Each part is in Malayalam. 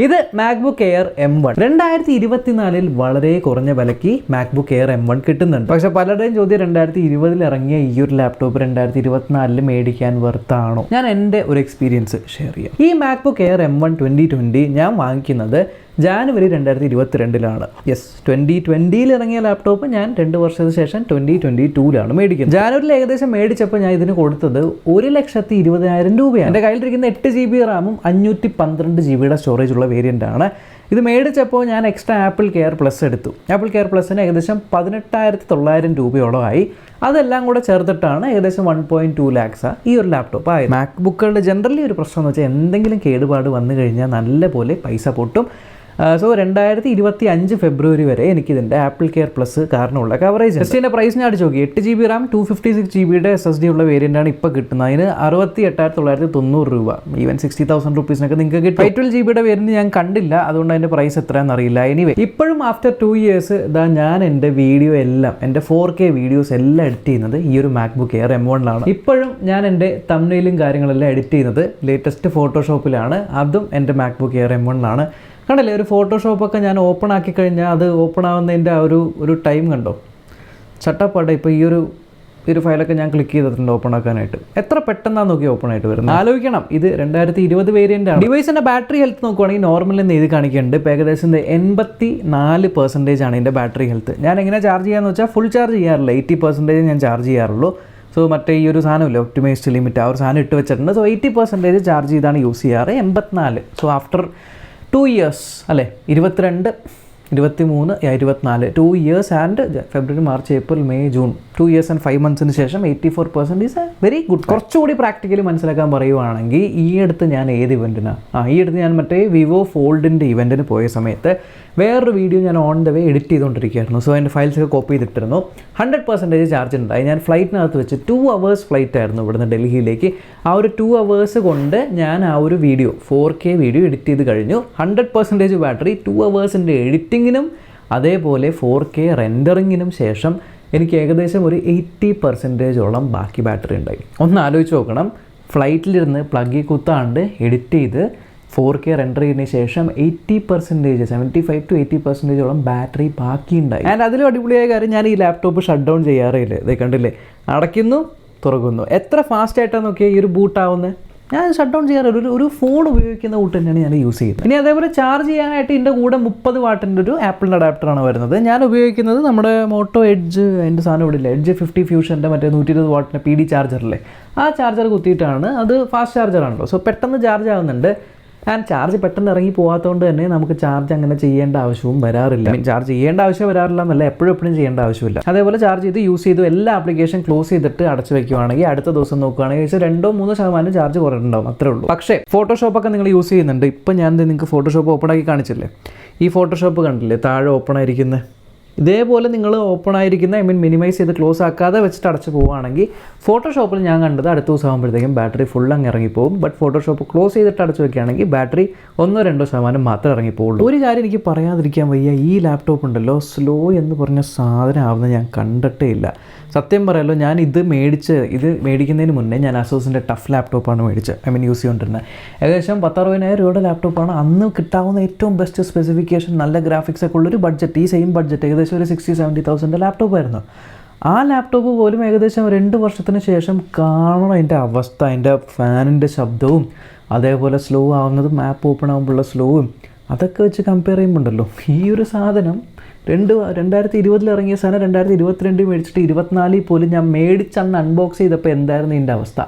ഇത് മാക്ബുക്ക് എയർ M1 2024 വളരെ കുറഞ്ഞ വിലയ്ക്ക് മാക്ബുക്ക് എയർ M1 കിട്ടുന്നുണ്ട്. പക്ഷെ പലരുടെയും ചോദ്യം 2020 ഇറങ്ങിയ ഈ ഒരു ലാപ്ടോപ്പ് 2024 മേടിക്കാൻ വെർത്താണോ? ഞാൻ എൻ്റെ ഒരു എക്സ്പീരിയൻസ് ഷെയർ ചെയ്യാം. ഈ മാക്ബുക്ക് എയർ M1 2020 ഞാൻ വാങ്ങിക്കുന്നത് ജാനുവരി 2022 യെസ്, 2020 ഇറങ്ങിയ ലാപ്ടോപ്പ് ഞാൻ 2 വർഷത്തിന് ശേഷം 2022 മേടിക്കുന്നത്. ജാനുവരിയിൽ ഏകദേശം മേടിച്ചപ്പോൾ ഞാൻ ഇതിന് കൊടുത്തത് 1,20,000 രൂപയാണ്. എൻ്റെ കയ്യിലിരിക്കുന്ന 8 GB റാമും 512 GB സ്റ്റോറേജ് ഉള്ള വേരിയൻ്റ് ആണ്. ഇത് മേടിച്ചപ്പോൾ ഞാൻ എക്സ്ട്രാ ആപ്പിൾ കെയർ പ്ലസ് എടുത്തു. ആപ്പിൾ കെയർ പ്ലസിന് ഏകദേശം 18,900 രൂപയോളമായി. അതെല്ലാം കൂടെ ചേർത്തിട്ടാണ് ഏകദേശം 1.2 lakhs ഈ ഒരു ലാപ്ടോപ്പ് ആയത്. മാക്ബുക്കുകളുടെ ജനറലി ഒരു പ്രശ്നം എന്ന് വെച്ചാൽ എന്തെങ്കിലും കേടുപാട് വന്നു കഴിഞ്ഞാൽ നല്ല പോലെ പൈസ പൊട്ടും. സോ 2025 ഫെബ്രുവരി വരെ എനിക്കിതിൻ്റെ ആപ്പിൾ കെയർ പ്ലസ് കാരണമുള്ള കവറേജ്. ജസ്റ്റിൻ്റെ പ്രൈസ് ഞാൻ അടിച്ച് നോക്കി. 8 GB റാം 256 GB SSD ഉള്ള വേരിയൻ്റാണ് ഇപ്പോൾ കിട്ടുന്നത്. അതിന് 68,990 രൂപ, ഈവൻ 60,000 റുപ്പീസിനൊക്കെ നിങ്ങൾക്ക് കിട്ടും. 512 GB വേരിയൻറ്റ് ഞാൻ കണ്ടില്ല, അതുകൊണ്ട് അതിൻ്റെ പ്രൈസ് എത്രയാണെന്ന് അറിയില്ല. എനിവേ, ഇപ്പോഴും ആഫ്റ്റർ 2 years ഇതാ ഞാൻ എൻ്റെ വീഡിയോ എല്ലാം, എൻ്റെ 4K വീഡിയോസ് എല്ലാം എഡിറ്റ് ചെയ്യുന്നത് ഈ ഒരു മാക്ബുക്ക് എയർ M1 ഇപ്പോഴും ഞാൻ എൻ്റെ തംബ്നെയിലും കാര്യങ്ങളെല്ലാം എഡിറ്റ് ചെയ്യുന്നത് ലേറ്റസ്റ്റ് ഫോട്ടോഷോപ്പിലാണ്. അതും എൻ്റെ മാക്ബുക്ക് എയർ M1 കണ്ടല്ലേ, ഒരു ഫോട്ടോഷോപ്പൊക്കെ ഞാൻ ഓപ്പൺ ആക്കി കഴിഞ്ഞാൽ അത് ഓപ്പൺ ആവുന്നതിൻ്റെ ആ ഒരു ടൈം കണ്ടോ, ചട്ടപ്പാടെ. ഇപ്പോൾ ഈ ഒരു ഫയലൊക്കെ ഞാൻ ക്ലിക്ക് ചെയ്തിട്ടുണ്ട് ഓപ്പൺ ആക്കാനായിട്ട്. എത്ര പെട്ടെന്നാണ് നോക്കി ഓപ്പൺ ആയിട്ട് വരുന്നത്. ആലോചിക്കണം, ഇത് 2020 വേരിയൻ്റ് ആണ്. ഡിവൈസിൻ്റെ ബാറ്ററി ഹെൽത്ത് നോക്കുവാണെങ്കിൽ നോർമൽ എന്ന് എഴുതി കാണിക്കുന്നുണ്ട്. ഇപ്പോൾ ഏകദേശം 84% ആണ് ഇതിൻ്റെ ബാറ്ററി ഹെൽത്ത്. ഞാൻ എങ്ങനെ ചാർജ് ചെയ്യാന്ന് വെച്ചാൽ ഫുൾ ചാർജ് ചെയ്യാറില്ല, 80% ഞാൻ ചാർജ് ചെയ്യാറുള്ളൂ. സോ മറ്റേ ഈ ഒരു സാധനമില്ല, ഒപ്റ്റിമൈസ്ഡ് ലിമിറ്റ്, ആ ഒരു സാധനം ഇട്ട് വെച്ചിട്ടുണ്ട്. സോ 80% ചാർജ് ചെയ്താണ് യൂസ് ചെയ്യാറ്. 84. സോ ആഫ്റ്റർ 2 years അല്ലേ, 22, 23, 24, 2 years and February, March, April, May, June, 2 years and 5 months ശേഷം 84% ഈസ് എ വെരി ഗുഡ്. കുറച്ചുകൂടി പ്രാക്ടിക്കലി മനസ്സിലാക്കാൻ പറയുവാണെങ്കിൽ ഈ അടുത്ത് ഞാൻ ഏത് ഇവൻറ്റിനാണ് ഞാൻ മറ്റേ വിവോ ഫോൾഡിൻ്റെ ഇവൻറ്റിന് പോയ സമയത്ത് വേറൊരു വീഡിയോ ഞാൻ ഓൺ ദ വേ എഡിറ്റ് ചെയ്തുകൊണ്ടിരിക്കുകയായിരുന്നു. സോ അതിൻ്റെ ഫയൽസൊക്കെ കോപ്പി ചെയ്തിട്ടിരുന്നു. 100% ചാർജ് ഉണ്ടായി. ഞാൻ ഫ്ലൈറ്റിനകത്ത് വെച്ച് 2 hours ഫ്ലൈറ്റ് ആയിരുന്നു ഇവിടുന്ന് ഡൽഹിയിലേക്ക്. ആ ഒരു 2 hours കൊണ്ട് ഞാൻ ആ ഒരു വീഡിയോ 4K വീഡിയോ എഡിറ്റ് ചെയ്ത് കഴിഞ്ഞു. 100% ബാറ്ററി, 2 hours എഡിറ്റിങ്ങിനും അതേപോലെ 4K റെൻഡറിങ്ങിനും ശേഷം എനിക്ക് ഏകദേശം ഒരു 80% ബാക്കി ബാറ്ററി ഉണ്ടായി. ഒന്ന് ആലോചിച്ച് നോക്കണം, ഫ്ലൈറ്റിലിരുന്ന് പ്ലഗിൽ കുത്താണ്ട് എഡിറ്റ് ചെയ്ത് 4K റെൻഡർ ചെയ്തതിന് ശേഷം 80%, 75 to 80% ബാറ്ററി ബാക്കിയുണ്ടായി. ആൻഡ് അതിലും അടിപൊളിയായ കാര്യം, ഞാൻ ഈ ലാപ്ടോപ്പ് ഷട്ട് ഡൗൺ ചെയ്യാറില്ല. ഇത് കണ്ടില്ലേ, അടയ്ക്കുന്നു തുറക്കുന്നു. എത്ര ഫാസ്റ്റ് ആയിട്ടാണ് നോക്കിയാൽ ഈ ഒരു ബൂട്ടാവുന്നത്. ഞാൻ ഷട്ട് ഡൗൺ ചെയ്യാറില്ല, ഒരു ഫോൺ ഉപയോഗിക്കുന്ന കൂട്ട് തന്നെയാണ് ഞാൻ യൂസ് ചെയ്യുന്നത്. ഇനി അതേപോലെ ചാർജ് ചെയ്യാനായിട്ട് ഇതിൻ്റെ കൂടെ 30 വാട്ടിൻ്റെ ഒരു ആപ്പിളിൻ്റെ അഡാപ്റ്ററാണ് വരുന്നത്. ഞാൻ ഉപയോഗിക്കുന്നത് നമ്മുടെ മോട്ടോ എഡ്ജ്, അതിൻ്റെ സാധനം ഇവിടെ ഇല്ല, എഡ്ജ് 50 ഫ്യൂഷൻ്റെ മറ്റേ 120 വാട്ടിൻ്റെ PD ചാർജറില്ലേ, ആ ചാർജർ കുത്തിയിട്ടാണ്. അത് ഫാസ്റ്റ് ചാർജറാണല്ലോ, സോ പെട്ടെന്ന് ചാർജ് ആവുന്നുണ്ട്. ആൻഡ് ചാർജ് പെട്ടെന്ന് ഇറങ്ങി പോകാത്തതുകൊണ്ട് തന്നെ നമുക്ക് ചാർജ് അങ്ങനെ ചെയ്യേണ്ട ആവശ്യവും വരാറില്ല. ചാർജ് ചെയ്യേണ്ട ആവശ്യം വരാറില്ല എന്നല്ല, എപ്പോഴും ചെയ്യേണ്ട ആവശ്യമില്ല. അതേപോലെ ചാർജ് ചെയ്ത് യൂസ് ചെയ്തു എല്ലാ ആപ്ലിക്കേഷൻ ക്ലോസ് ചെയ്തിട്ട് അടച്ചു വെക്കുകയാണെങ്കിൽ അടുത്ത ദിവസം നോക്കുകയാണെങ്കിൽ 2-3% ചാർജ് കുറഞ്ഞിട്ടുണ്ടാവും, അത്രേ ഉള്ളൂ. പക്ഷേ ഫോട്ടോഷോപ്പൊക്കെ നിങ്ങൾ യൂസ് ചെയ്യുന്നുണ്ട്. ഇപ്പം ഞാൻ നിങ്ങൾക്ക് ഫോട്ടോഷോപ്പ് ഓപ്പൺ ആക്കി കാണിച്ചില്ലേ, ഈ ഫോട്ടോഷോപ്പ് കണ്ടില്ലേ താഴെ ഓപ്പൺ ആയിരിക്കുന്നത്. ഇതേപോലെ നിങ്ങൾ ഓപ്പൺ ആയിരിക്കുന്ന മിനിമൈസ് ചെയ്ത് ക്ലോസ് ആക്കാതെ വെച്ചിട്ട് അടച്ച് പോവുകയാണെങ്കിൽ ഫോട്ടോഷോപ്പിൽ ഞാൻ കണ്ടത് അടുത്ത ദിവസം ആകുമ്പോഴത്തേക്കും ബാറ്ററി ഫുൾ അങ്ങ് ഇറങ്ങിപ്പോകും. ബട്ട് ഫോട്ടോഷോപ്പ് ക്ലോസ് ചെയ്തിട്ട് അടച്ച് വെക്കുകയാണെങ്കിൽ ബാറ്ററി 1-2% മാത്രമേ ഇറങ്ങിപ്പോവുള്ളൂ. ഒരു കാര്യം എനിക്ക് പറയാതിരിക്കാൻ വയ്യ, ഈ ലാപ്ടോപ്പ് ഉണ്ടല്ലോ സ്ലോ എന്ന് പറഞ്ഞ സാധനം ആവുന്നത് ഞാൻ കണ്ടിട്ടേ ഇല്ല. സത്യം പറയാമല്ലോ, ഞാൻ ഇത് മേടിക്കുന്നതിന് മുന്നേ ഞാൻ അസോസിൻ്റെ ടഫ് ലാപ്ടോപ്പാണ് മേടിച്ചത്, യൂസ് ചെയ്തുകൊണ്ടിരുന്നത്. ഏകദേശം 10,000-60,000 രൂപയുടെ ലാപ്ടോപ്പാണ്. അന്ന് കിട്ടാവുന്ന ഏറ്റവും ബെസ്റ്റ് സ്പെസിഫിക്കേഷൻ, നല്ല ഗ്രാഫിക്സ് ഒക്കെ ഉള്ളൊരു ബഡ്ജറ്റ്, ഈ സെയിം ബഡ്ജറ്റ് ഏകദേശം ഒരു 60,000-70,000 ലാപ്ടോപ്പായിരുന്നു. ആ ലാപ്ടോപ്പ് പോലും ഏകദേശം 2 വർഷത്തിന് ശേഷം കാണണം അതിൻ്റെ അവസ്ഥ, അതിൻ്റെ ഫാനിൻ്റെ ശബ്ദവും അതേപോലെ സ്ലോ ആവുന്നതും ആപ്പ് ഓപ്പൺ ആകുമ്പോഴുള്ള സ്ലോവും അതൊക്കെ വെച്ച് കമ്പയർ ചെയ്യുമ്പോണ്ടല്ലോ, ഈ ഒരു സാധനം 2020 ഇറങ്ങിയ സാധനം 2022 മേടിച്ചിട്ട് 24 പോലും ഞാൻ മേടിച്ചന്ന് അൺബോക്സ് ചെയ്തപ്പോൾ എന്തായിരുന്നു ഇതിൻ്റെ അവസ്ഥ,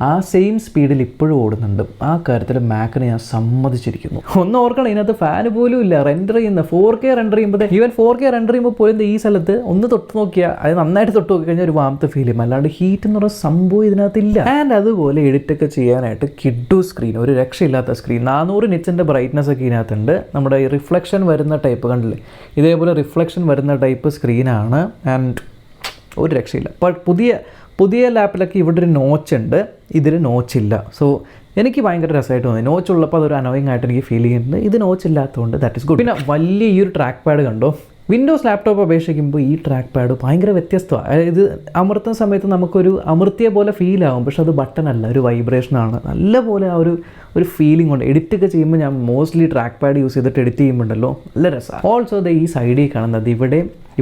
ആ സെയിം സ്പീഡിൽ ഇപ്പോഴും ഓടുന്നുണ്ട്. ആ കാര്യത്തിൽ മാക്കിന് ഞാൻ സമ്മതിച്ചിരിക്കുന്നു. ഒന്ന് ഓർക്കണം, ഇതിനകത്ത് ഫാന് പോലും ഇല്ല. റെൻഡർ ചെയ്യുന്ന 4K റെൻഡർ ചെയ്യുമ്പോൾ, ഈവൻ 4K റെൻഡർ ചെയ്യുമ്പോൾ പോലും ഈ സ്ഥലത്ത് ഒന്ന് തൊട്ട് നോക്കിയാൽ, അത് നന്നായിട്ട് തൊട്ട് നോക്കി കഴിഞ്ഞാൽ ഒരു വാമത്ത് ഫീൽ ചെയ്യും. അല്ലാണ്ട് ഹീറ്റ് എന്ന് പറയുന്ന സംഭവം ഇതിനകത്തില്ല. ആൻഡ് അതുപോലെ എഡിറ്റൊക്കെ ചെയ്യാനായിട്ട് കിഡു സ്ക്രീൻ, ഒരു രക്ഷയില്ലാത്ത സ്ക്രീൻ. 400 nits ബ്രൈറ്റ്നസ് ഒക്കെ ഇതിനകത്തുണ്ട്. നമ്മുടെ ഈ റിഫ്ലക്ഷൻ വരുന്ന ടൈപ്പ് കണ്ടില്ലേ, ഇതേപോലെ റിഫ്ലക്ഷൻ വരുന്ന ടൈപ്പ് സ്ക്രീനാണ്. ആൻഡ് ഒരു രക്ഷയില്ല. അപ്പോൾ പുതിയ ലാപ്പിലൊക്കെ ഇവിടെ ഒരു നോച്ച് ഉണ്ട്, ഇതിൽ നോച്ചില്ല. സോ എനിക്ക് ഭയങ്കര രസമായിട്ട് തോന്നി. നോച്ചുള്ളപ്പോൾ അതൊരു അനോയിങ് ആയിട്ട് എനിക്ക് ഫീൽ ചെയ്യുന്നുണ്ട്. ഇത് നോച്ചില്ലാത്തതുകൊണ്ട് ദാറ്റ് ഇസ് ഗുഡ്. പിന്നെ വലിയ ഈ ഒരു ട്രാക്ക് പാഡ് കണ്ടോ, വിൻഡോസ് ലാപ്ടോപ്പ് അപേക്ഷിക്കുമ്പോൾ ഈ ട്രാക്ക് പാഡ് ഭയങ്കര വ്യത്യസ്തമാണ്. ഇത് അമർത്തുന്ന സമയത്ത് നമുക്കൊരു അമർത്തിയ പോലെ ഫീൽ ആകും, പക്ഷെ അത് ബട്ടണല്ല, ഒരു വൈബ്രേഷനാണ്. നല്ലപോലെ ആ ഒരു ഫീലിംഗ് ഉണ്ട്. എഡിറ്റൊക്കെ ചെയ്യുമ്പോൾ ഞാൻ മോസ്റ്റ്ലി ട്രാക്ക് പാഡ് യൂസ് ചെയ്തിട്ട് എഡിറ്റ് ചെയ്യുമ്പോണ്ടല്ലോ നല്ല രസമാണ്. ഓൾസോ ഈ സൈഡിൽ കാണുന്നത്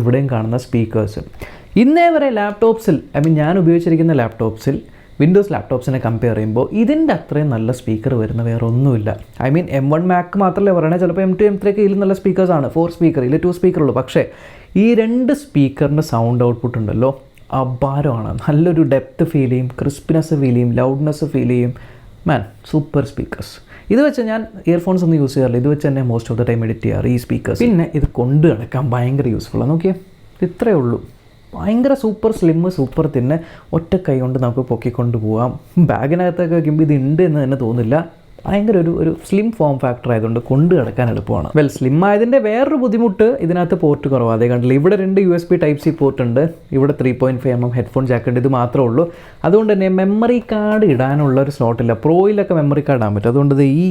ഇവിടെയും കാണുന്ന സ്പീക്കേഴ്സ്. ഇന്നേ വരെ ലാപ്ടോപ്സിൽ ഞാൻ ഉപയോഗിച്ചിരിക്കുന്ന ലാപ്ടോപ്സിൽ വിൻഡോസ് ലാപ്ടോപ്സിനെ കമ്പയർ ചെയ്യുമ്പോൾ ഇതിൻ്റെ അത്രയും നല്ല സ്പീക്കർ വരുന്ന വേറെ ഒന്നുമില്ല. M1 Mac മാത്രമല്ല പറയണേ, ചിലപ്പോൾ M2 M3 ഒക്കെ ഇതിൽ നല്ല സ്പീക്കേഴ്സാണ്. 4 സ്പീക്കർ, ഇതിൽ 2 സ്പീക്കറുള്ളൂ. പക്ഷേ ഈ 2 സ്പീക്കറിൻ്റെ സൗണ്ട് ഔട്ട്പുട്ട് ഉണ്ടല്ലോ അപാരമാണ്. നല്ലൊരു ഡെപ്ത് ഫീൽ ചെയ്യും, ക്രിസ്പിനെസ് ഫീൽ ചെയ്യും, ലൗഡ്നെസ് ഫീൽ ചെയ്യും. Super speakers. ഇത് വെച്ച് ഞാൻ ഇയർഫോൺസ് ഒന്നും യൂസ് ചെയ്യാറില്ല. ഇത് വെച്ച് തന്നെ most of the time edit ചെയ്യാറ് ഈ സ്പീക്കേഴ്സ്. പിന്നെ ഇത് കൊണ്ട് നടക്കാൻ ഭയങ്കര യൂസ്ഫുള്ളാണ്. നോക്കിയേ, ഇത്രയേ ഉള്ളൂ. ഭയങ്കര സൂപ്പർ സ്ലിം, സൂപ്പർ തിന്നെ, ഒറ്റ കൈ കൊണ്ട് നമുക്ക് പൊക്കിക്കൊണ്ട് പോകാം. ബാഗിനകത്തൊക്കെ വയ്ക്കുമ്പോൾ ഇത് ഉണ്ട് എന്ന് തന്നെ തോന്നില്ല. ഭയങ്കര ഒരു സ്ലിം ഫോം ഫാക്ടർ ആയതുകൊണ്ട് കൊണ്ട് കിടക്കാൻ എളുപ്പമാണ്. സ്ലിം ആയതിൻ്റെ വേറൊരു ബുദ്ധിമുട്ട് ഇതിനകത്ത് പോർട്ട് കുറവാണ്. അതേ കണ്ടില്ല, ഇവിടെ 2 USB Type-C പോർട്ട് ഉണ്ട്, ഇവിടെ 3.5mm ഹെഡ്ഫോൺ ജാക്ക് ഉണ്ട്. ഇത് മാത്രമേ ഉള്ളൂ. അതുകൊണ്ട് തന്നെ മെമ്മറി കാർഡ് ഇടാനുള്ള ഒരു സ്ലോട്ടില്ല. പ്രോയിലൊക്കെ മെമ്മറി കാർഡ് ഇടാൻ പറ്റും. അതുകൊണ്ട് ഈ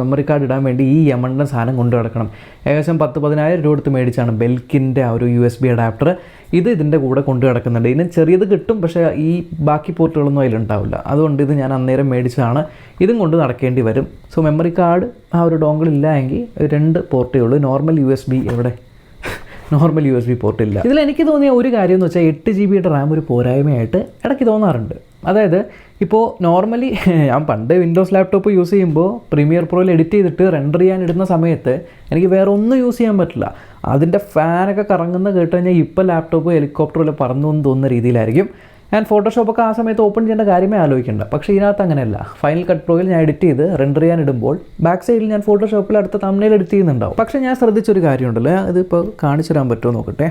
മെമ്മറി കാർഡ് ഇടാൻ വേണ്ടി ഈ യമണ്ടൻ സാധനം കൊണ്ട് കിടക്കണം. ഏകദേശം 10,000 രൂപ കൊടുത്ത് മേടിച്ചാണ് ബെൽക്കിൻ്റെ ആ ഒരു USB അഡാപ്റ്റർ. ഇതിൻ്റെ കൂടെ കൊണ്ട് കിടക്കുന്നുണ്ട്. ഇതിന് ചെറിയത് കിട്ടും, പക്ഷേ ഈ ബാക്കി പോർട്ടുകളൊന്നും അതിലുണ്ടാവില്ല. അതുകൊണ്ട് ഇത് ഞാൻ അന്നേരം മേടിച്ചതാണ്. ഇതും കൊണ്ട് നടക്കേണ്ടി വരും. സോ മെമ്മറി കാർഡ് ആ ഒരു ഡോങ്കിൾ ഇല്ല എങ്കിൽ 2 പോർട്ടേ ഉള്ളൂ. നോർമൽ USB പോർട്ട് ഇല്ല. ഇതിൽ എനിക്ക് തോന്നിയ ഒരു കാര്യം എന്ന് വെച്ചാൽ 8 GB റാം ഒരു പോരായ്മയായിട്ട് ഇടയ്ക്ക് തോന്നാറുണ്ട്. അതായത് ഇപ്പോൾ നോർമലി ഞാൻ പണ്ട് വിൻഡോസ് ലാപ്ടോപ്പ് യൂസ് ചെയ്യുമ്പോൾ പ്രീമിയർ പ്രോയിൽ എഡിറ്റ് ചെയ്തിട്ട് റെൻഡർ ചെയ്യാൻ ഇടുന്ന സമയത്ത് എനിക്ക് വേറെ ഒന്നും യൂസ് ചെയ്യാൻ പറ്റില്ല. അതിൻ്റെ ഫാനൊക്കെ കറങ്ങുന്ന കേട്ട് കഴിഞ്ഞാൽ ഇപ്പോൾ ലാപ്ടോപ്പ് ഹെലികോപ്റ്ററിൽ പറന്നു എന്ന് തോന്നുന്ന രീതിയിലായിരിക്കും. ആൻഡ് ഫോട്ടോഷോപ്പൊക്കെ ആ സമയത്ത് ഓപ്പൺ ചെയ്യേണ്ട കാര്യമേ ആലോചിക്കേണ്ട. പക്ഷേ ഇതിനകത്ത് അങ്ങനെയല്ല. ഫൈനൽ കട്ട് പ്രോയിൽ ഞാൻ എഡിറ്റ് ചെയ്ത് റെൻഡർ ചെയ്യാൻ ഇടുമ്പോൾ ബാക്ക് സൈഡിൽ ഞാൻ ഫോട്ടോഷോപ്പിൽ അടുത്ത തംബ്നെയിൽ എഡിറ്റ് ചെയ്യുന്നുണ്ടാവും. പക്ഷേ ഞാൻ ശ്രദ്ധിച്ചൊരു കാര്യമുണ്ടല്ലോ, അതിപ്പോൾ കാണിച്ചു തരാൻ പറ്റുമോ നോക്കട്ടെ.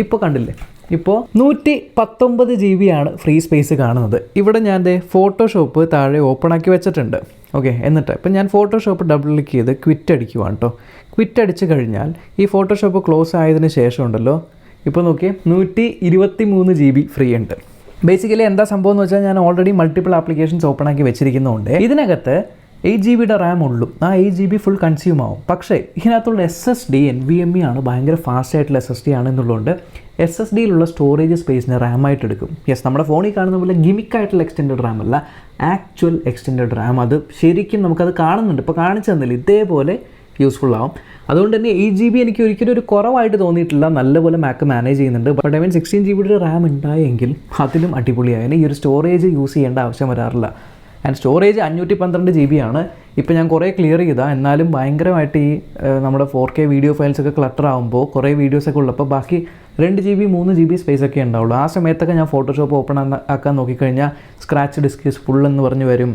ഇപ്പോൾ കണ്ടില്ലേ, ഇപ്പോൾ 119 GB ആണ് ഫ്രീ സ്പേസ് കാണുന്നത്. ഇവിടെ ഞാൻ ഫോട്ടോഷോപ്പ് താഴെ ഓപ്പൺ ആക്കി വെച്ചിട്ടുണ്ട്. ഓക്കെ, എന്നിട്ട് ഇപ്പം ഞാൻ ഫോട്ടോഷോപ്പ് ഡബിൾ ക്ലിക്ക് ചെയ്ത് ക്വിറ്റ് അടിക്കുവാണ് കേട്ടോ. ക്വിറ്റ് അടിച്ച് കഴിഞ്ഞാൽ ഈ ഫോട്ടോഷോപ്പ് ക്ലോസ് ആയതിനു ശേഷം ഉണ്ടല്ലോ, ഇപ്പോൾ നോക്കിയേ 123 GB ഫ്രീ ഉണ്ട്. ബേസിക്കലി എന്താ സംഭവം എന്ന് വെച്ചാൽ ഞാൻ ഓൾറെഡി മൾട്ടിപ്പിൾ ആപ്ലിക്കേഷൻസ് ഓപ്പൺ ആക്കി വെച്ചിരിക്കുന്നതുകൊണ്ട് ഇതിനകത്ത് 8 GB റാം ഉള്ളൂ. ആ 8 GB ഫുൾ കൺസ്യൂം ആവും. പക്ഷേ ഇതിനകത്തുള്ള SSD NVMe ആണ്, ഭയങ്കര ഫാസ്റ്റ് ആയിട്ടുള്ള SSD ആണെന്നുള്ളതുകൊണ്ട് SSDയിലുള്ള സ്റ്റോറേജ് സ്പേസിനെ റാമായിട്ട് എടുക്കും. യെസ്, നമ്മുടെ ഫോണിൽ കാണുന്ന പോലെ ഗിമിക്കായിട്ടുള്ള എക്സ്റ്റെൻഡഡ് റാം അല്ല, ആക്ച്വൽ എക്സ്റ്റെൻഡഡ് റാം. അത് ശരിക്കും നമുക്കത് കാണുന്നുണ്ട്. ഇപ്പോൾ കാണിച്ചു തന്നില്ല, ഇതേപോലെ യൂസ്ഫുൾ ആവും. അതുകൊണ്ട് തന്നെ 8 GB എനിക്ക് ഒരിക്കലും ഒരു കുറവായിട്ട് തോന്നിയിട്ടില്ല. നല്ലപോലെ മാക്ക് മാനേജ് ചെയ്യുന്നുണ്ട്. ബട്ട് 16 GB റാം ഉണ്ടായെങ്കിൽ അതിലും അടിപൊളിയായതിന് ഈ ഒരു സ്റ്റോറേജ് യൂസ് ചെയ്യേണ്ട ആവശ്യം വരാറില്ല. ആൻഡ് സ്റ്റോറേജ് 512 GB ആണ്. ഇപ്പോൾ ഞാൻ കുറേ ക്ലിയർ ചെയ്താൽ, എന്നാലും ഭയങ്കരമായിട്ട് ഈ നമ്മുടെ 4K വീഡിയോ ഫയൽസൊക്കെ ക്ലട്ടർ ആകുമ്പോൾ കുറേ വീഡിയോസൊക്കെ ഉള്ളപ്പോൾ ബാക്കി 2 GB 3 GB സ്പേസ് ഒക്കെ ഉണ്ടാവുള്ളൂ. ആ സമയത്തൊക്കെ ഞാൻ ഫോട്ടോഷോപ്പ് ഓപ്പൺ ആക്കാൻ നോക്കിക്കഴിഞ്ഞാൽ സ്ക്രാച്ച് ഡിസ്ക് ഈസ് ഫുൾ എന്ന് പറഞ്ഞ് വരും.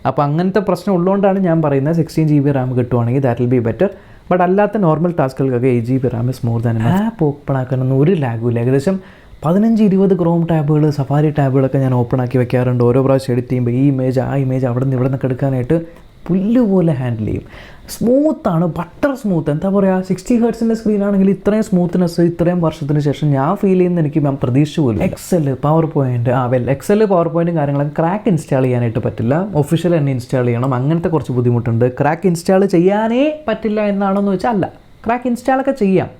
അപ്പോൾ അങ്ങനത്തെ പ്രശ്നം ഉള്ളതുകൊണ്ടാണ് ഞാൻ പറയുന്നത് 16 GB റാം കിട്ടുവാണെങ്കിൽ that will be better. But അല്ലാത്ത നോർമൽ ടാസ്കുകൾക്കൊക്കെ 8 GB RAM is more than enough. App open ആക്കാനൊന്നും ഒരു ലാഗുമില്ല. ഏകദേശം 15-20 ക്രോം ടാബുകൾ, സഫാരി ടാബുകളൊക്കെ ഞാൻ ഓപ്പൺ ആക്കി വെക്കാറുണ്ട്. ഓരോ പ്രാവശ്യം എഡിറ്റ് ചെയ്യുമ്പോൾ ഈ ഇമേജ് ആ ഇമേജ് അവിടെ നിന്ന് ഇവിടെ നിന്നൊക്കെ എടുക്കാനായിട്ട് പുല്ലുപോലെ ഹാൻഡിൽ ചെയ്യും. സ്മൂത്താണ്, ബട്ടർ സ്മൂത്ത്. എന്താ പറയുക, 60 Hz സ്ക്രീനാണെങ്കിൽ ഇത്രയും സ്മൂത്ത്നെസ് ഇത്രയും വർഷത്തിന് ശേഷം ഞാൻ ഫീൽ ചെയ്യുന്ന എനിക്ക് ഞാൻ പ്രതീക്ഷിച്ചു പോലും. എക്സൽ, പവർ പോയിൻറ്റ്, എക്സൽ പവർ പോയിൻറ്റും കാര്യങ്ങളൊക്കെ ക്രാക്ക് ഇൻസ്റ്റാൾ ചെയ്യാനായിട്ട് പറ്റില്ല. ഒഫീഷ്യൽ തന്നെ ഇൻസ്റ്റാൾ ചെയ്യണം. അങ്ങനത്തെ കുറച്ച് ബുദ്ധിമുട്ടുണ്ട്. ക്രാക്ക് ഇൻസ്റ്റാൾ ചെയ്യാനേ പറ്റില്ല എന്നാണെന്ന് വെച്ചാൽ അല്ല, ക്രാക്ക് ഇൻസ്റ്റാളൊക്കെ ചെയ്യാം.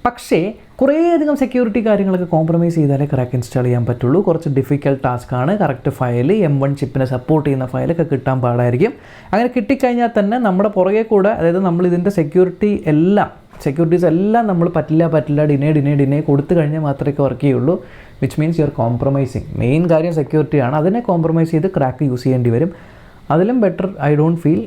പക്ഷേ കുറേയധികം സെക്യൂരിറ്റി കാര്യങ്ങളൊക്കെ കോംപ്രമൈസ് ചെയ്താലേ ക്രാക്ക് ഇൻസ്റ്റാൾ ചെയ്യാൻ പറ്റുള്ളൂ. കുറച്ച് ഡിഫിക്കൽട്ട് ടാസ്ക്കാണ്. കറക്റ്റ് ഫയൽ M1 ചിപ്പിനെ സപ്പോർട്ട് ചെയ്യുന്ന ഫയലൊക്കെ കിട്ടാൻ പാടായിരിക്കും. അങ്ങനെ കിട്ടിക്കഴിഞ്ഞാൽ തന്നെ നമ്മുടെ പുറകെ കൂടെ, അതായത് നമ്മൾ ഇതിൻ്റെ സെക്യൂരിറ്റീസ് എല്ലാം നമ്മൾ പറ്റില്ല ഡിനേ കൊടുത്തു കഴിഞ്ഞാൽ മാത്രമേ വർക്ക് ചെയ്യുള്ളൂ. Which means you are compromising. Main കാര്യം സെക്യൂരിറ്റിയാണ്. അതിനെ കോംപ്രമൈസ് ചെയ്ത് ക്രാക്ക് യൂസ് ചെയ്യേണ്ടി വരും. അതിലും ബെറ്റർ ഐ ഡോണ്ട് ഫീൽ.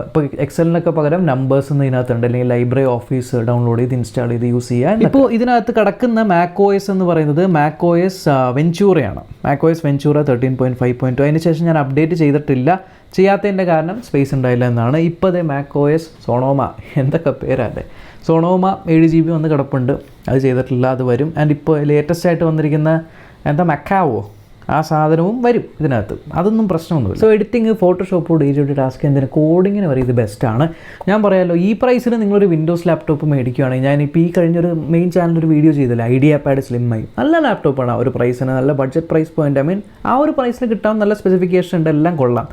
ഇപ്പോൾ എക്സലിനൊക്കെ പകരം നമ്പേഴ്സ് എന്ന് ഇതിനകത്തുണ്ട്, അല്ലെങ്കിൽ ലൈബ്രറി ഓഫീസ് ഡൗൺലോഡ് ചെയ്ത് ഇൻസ്റ്റാൾ ചെയ്ത് യൂസ് ചെയ്യാൻ. ഇപ്പോൾ ഇതിനകത്ത് കിടക്കുന്ന macOS എന്ന് പറയുന്നത് macOS വെഞ്ചൂറയാണ്. macOS വെഞ്ചൂറ 13.5.2. അതിന് ശേഷം ഞാൻ അപ്ഡേറ്റ് ചെയ്തിട്ടില്ല. ചെയ്യാത്തതിൻ്റെ കാരണം സ്പേസ് ഉണ്ടായില്ല എന്നാണ്. ഇപ്പോൾ macOS സോണോമ, എന്തൊക്കെ പേരല്ലേ, സോണോമ 7 GB വന്ന് കിടപ്പുണ്ട്. അത് ചെയ്തിട്ടില്ല, അത് വരും. ആൻഡ് ഇപ്പോൾ ലേറ്റസ്റ്റ് ആയിട്ട് വന്നിരിക്കുന്ന മക്കാവോ, ആ സാധനവും വരും ഇതിനകത്ത്. അതൊന്നും പ്രശ്നമൊന്നുമില്ല. So editing, Photoshop, D task, എന്തിന് കോഡിങ്ങിന് വരെ ഇത് ബെസ്റ്റാണ്. ഞാൻ പറയാമല്ലോ, ഈ പ്രൈസിന് നിങ്ങളൊരു വിൻഡോസ് ലാപ്ടോപ്പ് മേടിക്കുകയാണെങ്കിൽ, ഞാനിപ്പോൾ ഈ കഴിഞ്ഞൊരു മെയിൻ ചാനലൊരു വീഡിയോ ചെയ്തില്ല, IdeaPad Slim-i. നല്ല ലാപ്ടോപ്പാണ് ആ ഒരു പ്രൈസിന്, നല്ല ബഡ്ജറ്റ് പ്രൈസ് പോയിൻ്റ്. ആ ഒരു പ്രൈസിന് കിട്ടാൻ നല്ല സ്പെസിഫിക്കേഷൻ ഉണ്ട്, എല്ലാം കൊള്ളാം.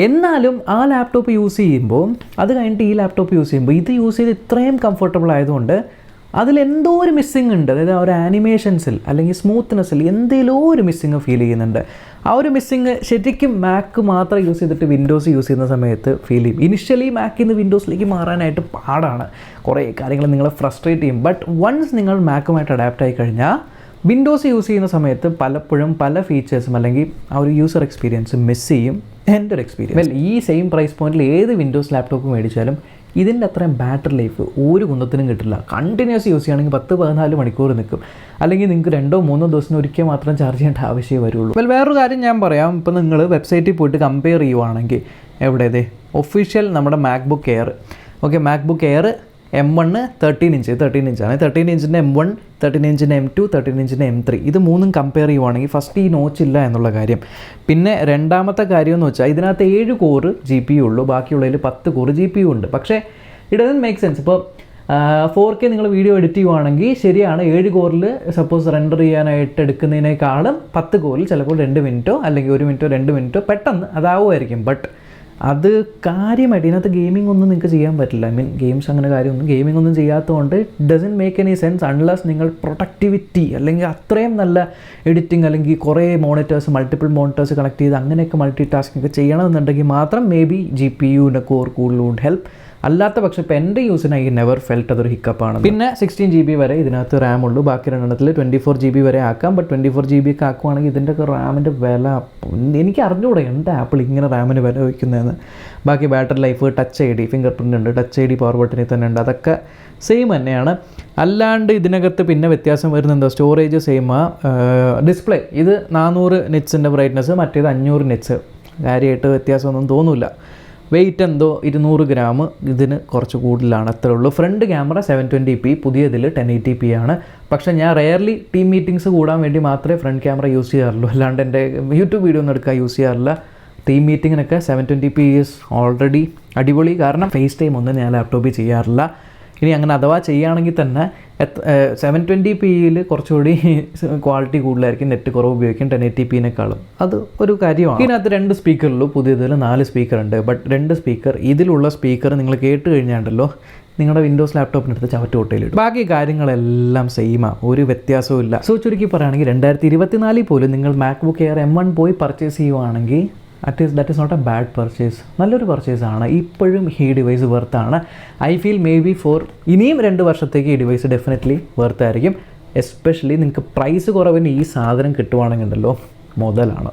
എന്നാലും ആ ലാപ്ടോപ്പ് യൂസ് ചെയ്യുമ്പോൾ, അത് കഴിഞ്ഞിട്ട് ഈ ലാപ്ടോപ്പ് യൂസ് ചെയ്യുമ്പോൾ, ഇത് യൂസ് ചെയ്ത് ഇത്രയും കംഫർട്ടബിൾ ആയതുകൊണ്ട് അതിലെന്തോ ഒരു മിസ്സിങ് ഉണ്ട്. അതായത് ആ ഒരു ആനിമേഷൻസിൽ അല്ലെങ്കിൽ സ്മൂത്ത്നെസ്സിൽ എന്തെങ്കിലും ഒരു മിസ്സിങ് ഫീൽ ചെയ്യുന്നുണ്ട്. ആ ഒരു മിസ്സിങ് ശരിക്കും മാക്ക് മാത്രം യൂസ് ചെയ്തിട്ട് വിൻഡോസ് യൂസ് ചെയ്യുന്ന സമയത്ത് ഫീൽ ചെയ്യും. ഇനിഷ്യലി മാക്കിൽ നിന്ന് വിൻഡോസിലേക്ക് മാറാനായിട്ട് പാടാണ്, കുറേ കാര്യങ്ങൾ നിങ്ങളെ ഫ്രസ്ട്രേറ്റ് ചെയ്യും. ബട്ട് വൺസ് നിങ്ങൾ മാക്കുമായിട്ട് അഡാപ്റ്റ് ആയി കഴിഞ്ഞാൽ വിൻഡോസ് യൂസ് ചെയ്യുന്ന സമയത്ത് പലപ്പോഴും പല ഫീച്ചേഴ്സും അല്ലെങ്കിൽ ആ ഒരു യൂസർ എക്സ്പീരിയൻസ് മിസ് ചെയ്യും. എൻ്റെ ഒരു എക്സ്പീരിയൻസ് ഈ സെയിം പ്രൈസ് പോയിന്റിൽ ഏത് വിൻഡോസ് ലാപ്ടോപ്പ് മേടിച്ചാലും ഇതിൻ്റെ അത്രയും ബാറ്ററി ലൈഫ് ഒരു കുന്നത്തിനും കിട്ടില്ല. കണ്ടിന്യൂസ് യൂസ് ചെയ്യുകയാണെങ്കിൽ 10-14 മണിക്കൂർ നിൽക്കും. അല്ലെങ്കിൽ നിങ്ങൾക്ക് 2-3 ദിവസം ഒരിക്കൽ മാത്രം ചാർജ് ചെയ്യേണ്ട ആവശ്യമേ വരുള്ളൂ. വേറൊരു കാര്യം ഞാൻ പറയാം. ഇപ്പോൾ നിങ്ങൾ വെബ്സൈറ്റിൽ പോയിട്ട് കമ്പയർ ചെയ്യുവാണെങ്കിൽ എവിടെയതേ ഒഫീഷ്യൽ നമ്മുടെ MacBook air, okay, MacBook air M1 13 ഇഞ്ചാണ്. 13 ഇഞ്ചിൻ്റെ M1, 13 ഇഞ്ചിൻ്റെ M2, 13 ഇഞ്ചിൻ്റെ M3 ഇത് മൂന്നും കമ്പയർ ചെയ്യുവാണെങ്കിൽ ഫസ്റ്റ് ഈ നോച്ചില്ല എന്നുള്ള കാര്യം. പിന്നെ രണ്ടാമത്തെ കാര്യം എന്ന് വെച്ചാൽ ഇതിനകത്ത് 7 കോറ് GPU ഉള്ളൂ, ബാക്കിയുള്ളതിൽ 10 കോറ് GPU ഉണ്ട്. പക്ഷേ ഇറ്റ് ഡസൻറ്റ് മേക്ക് സെൻസ്. ഇപ്പോൾ 4K നിങ്ങൾ വീഡിയോ എഡിറ്റ് ചെയ്യുവാണെങ്കിൽ ശരിയാണ്, 7 കോറിൽ സപ്പോസ് റെൻഡർ ചെയ്യാനായിട്ട് എടുക്കുന്നതിനേക്കാളും 10 കോറിൽ ചിലപ്പോൾ 2 മിനിറ്റോ അല്ലെങ്കിൽ 1 മിനിറ്റോ 2 മിനിറ്റോ പെട്ടെന്ന് അതാവുമായിരിക്കും. ബട്ട് അത് കാര്യമായിട്ട് ഇതിനകത്ത് ഗെയിമിംഗ് ഒന്നും നിങ്ങൾക്ക് ചെയ്യാൻ പറ്റില്ല. ഐ മീൻ ഗെയിംസ് അങ്ങനെ കാര്യമൊന്നും ഗെയിമിംഗ് ഒന്നും ചെയ്യാത്തതുകൊണ്ട് doesn't make any sense unless നിങ്ങൾ പ്രൊഡക്ടിവിറ്റി അല്ലെങ്കിൽ അത്രയും നല്ല എഡിറ്റിംഗ് അല്ലെങ്കിൽ കുറേ മോണിറ്റേഴ്സ് മൾട്ടിപ്പിൾ മോണിറ്റേഴ്സ് കണക്ട് ചെയ്ത് അങ്ങനെയൊക്കെ മൾട്ടി ടാസ്കിംഗ് ഒക്കെ ചെയ്യണമെന്നുണ്ടെങ്കിൽ മാത്രം മേ ബി GPUവിൻ്റെ കോർ കൂടുതൽ വുഡ് ഹെൽപ്പ്. അല്ലാത്ത പക്ഷേ ഇപ്പോൾ എൻ്റെ യൂസിന് ഐ നെവർ ഫെൽറ്റ് അതൊരു ഹിക്കപ്പാണ്. പിന്നെ 16 GB വരെ ഇതിനകത്ത് റാം ഉള്ളൂ, ബാക്കി രണ്ടെണ്ണത്തിൽ 24 GB വരെ ആക്കാം. ബട്ട് 24 GB ഒക്കെ ആക്കുവാണെങ്കിൽ ഇതിൻ്റെയൊക്കെ റാമിൻ്റെ വില എനിക്ക് അറിഞ്ഞുകൂടെ എന്താ ആപ്പിൾ ഇങ്ങനെ റാമിന് വില വയ്ക്കുന്നതെന്ന്. ബാക്കി battery life, touch ID, finger print ഉണ്ട്, ടച്ച് ID പവർ ബട്ടണിൽ തന്നെ ഉണ്ട്, അതൊക്കെ സെയിം തന്നെയാണ്. അല്ലാണ്ട് ഇതിനകത്ത് പിന്നെ വ്യത്യാസം വരുന്നത് എന്താ, സ്റ്റോറേജ് സെയിമാ, ഡിസ്പ്ലേ ഇത് 400 നിറ്റ്സിൻ്റെ ബ്രൈറ്റ്നസ്, മറ്റേത് 500 നിറ്റ്സ്. കാര്യമായിട്ട് വ്യത്യാസമൊന്നും തോന്നില്ല. വെയിറ്റ് എന്തോ 200 ഗ്രാം ഇതിന് കുറച്ച് കൂടുതലാണ്, അത്രേ ഉള്ളൂ. ഫ്രണ്ട് ക്യാമറ 720p, പുതിയതിൽ 1080p ആണ്. പക്ഷേ ഞാൻ റെയർലി ടീം മീറ്റിംഗ്സ് കൂടാൻ വേണ്ടി മാത്രമേ ഫ്രണ്ട് ക്യാമറ യൂസ് ചെയ്യാറുള്ളൂ, അല്ലാണ്ട് എൻ്റെ യൂട്യൂബ് വീഡിയോ ഒന്നും എടുക്കാൻ യൂസ് ചെയ്യാറില്ല. ടീം മീറ്റിങ്ങിനൊക്കെ 720p ഈസ് ഓൾറെഡി അടിപൊളി. കാരണം ഫേസ് ടൈം ഒന്നും ഞാൻ ലാപ്ടോപ്പിൽ ചെയ്യാറില്ല. ഇനി അങ്ങനെ അഥവാ ചെയ്യുകയാണെങ്കിൽ തന്നെ 720pയിൽ കുറച്ചുകൂടി ക്വാളിറ്റി കൂടുതലായിരിക്കും, നെറ്റ് കുറവ് ഉപയോഗിക്കും 1080pനേക്കാളും. അത് ഒരു കാര്യമാണ്. ഇതിനകത്ത് 2 സ്പീക്കറുള്ളൂ, പുതിയതിൽ 4 സ്പീക്കറുണ്ട്. ബട്ട് 2 സ്പീക്കർ ഇതിലുള്ള സ്പീക്കർ നിങ്ങൾ കേട്ട് കഴിഞ്ഞാണ്ടല്ലോ നിങ്ങളുടെ വിൻഡോസ് ലാപ്ടോപ്പിനടുത്ത് ചവറ്റുകൊട്ടയിലിടും. ബാക്കി കാര്യങ്ങളെല്ലാം സെയിമാണ്, ഒരു വ്യത്യാസവും ഇല്ല. സോ ചുരുക്കി പറയുകയാണെങ്കിൽ 2024 പോലും നിങ്ങൾ മാക്ബുക്ക് എയർ M1 പോയി പർച്ചേസ് ചെയ്യുവാണെങ്കിൽ that is not a bad purchase, നല്ലൊരു പർച്ചേസാണ്. ഇപ്പോഴും ഈ ഡിവൈസ് വെർത്താണ്. I feel maybe for ഇനിയും 2 വർഷത്തേക്ക് ഈ ഡിവൈസ് ഡെഫിനറ്റ്ലി വെർത്തായിരിക്കും. എസ്പെഷ്യലി നിങ്ങൾക്ക് പ്രൈസ് കുറവിന് ഈ സാധനം കിട്ടുവാണെങ്കിൽ ഉണ്ടല്ലോ മുതലാണ്.